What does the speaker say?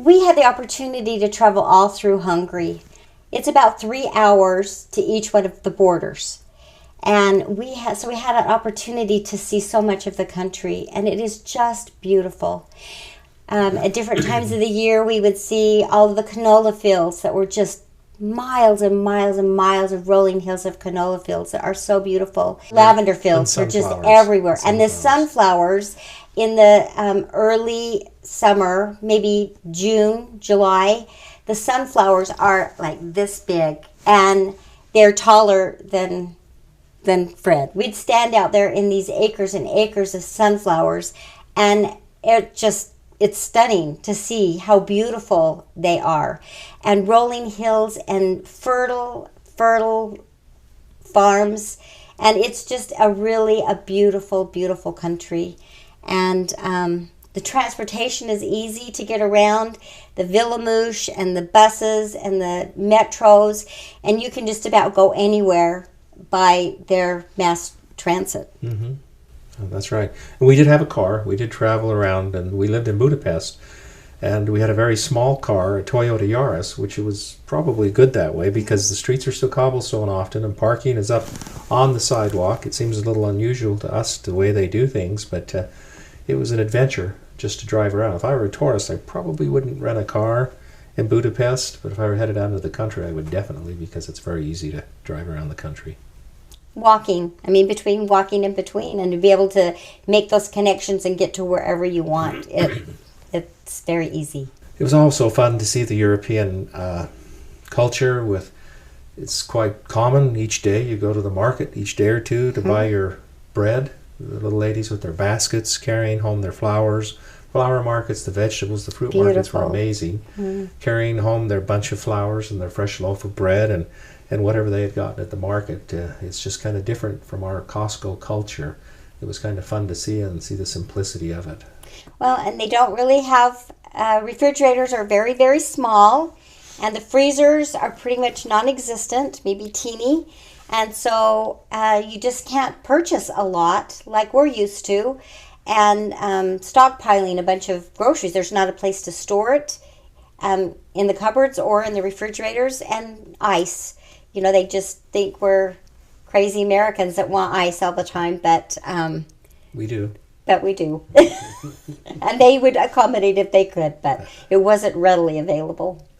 We had the opportunity to travel all through Hungary. It's about 3 hours to each one of the borders. And we had an opportunity to see so much of the country, and it is just beautiful. At different times of the year, we would see all of the canola fields that were just miles and miles and miles of rolling hills of canola fields that are so beautiful. Lavender fields are just everywhere. And the sunflowers in the early summer, maybe June, July, the sunflowers are like this big, and they're taller than Fred. We'd stand out there in these acres and acres of sunflowers, and it's stunning to see how beautiful they are. And rolling hills and fertile farms. And it's just a beautiful, beautiful country. And the transportation is easy to get around. The Villamush and the buses and the metros. And you can just about go anywhere by their mass transit. Mm-hmm. Oh, that's right. And we did have a car. We did travel around, and we lived in Budapest. And we had a very small car, a Toyota Yaris, which was probably good that way because the streets are still cobblestone often, and parking is up on the sidewalk. It seems a little unusual to us the way they do things, but it was an adventure just to drive around. If I were a tourist, I probably wouldn't rent a car in Budapest, but if I were headed out into the country, I would definitely, because it's very easy to drive around the country. Between walking in between, and to be able to make those connections and get to wherever you want, it's very easy. It was also fun to see the European culture. It's quite common each day. You go to the market each day or two to buy your bread. The little ladies with their baskets carrying home their flowers. Flower markets, the vegetables, the fruit markets were amazing. Carrying home their bunch of flowers and their fresh loaf of bread and whatever they had gotten at the market. It's just kind of different from our Costco culture. It was kind of fun to see and see the simplicity of it. Well, and they don't really have, refrigerators are very, very small, and the freezers are pretty much non-existent, maybe teeny. And so you just can't purchase a lot like we're used to. And stockpiling a bunch of groceries. There's not a place to store it in the cupboards or in the refrigerators. And ice. They just think we're crazy Americans that want ice all the time, but we do. But we do. And they would accommodate if they could, but it wasn't readily available.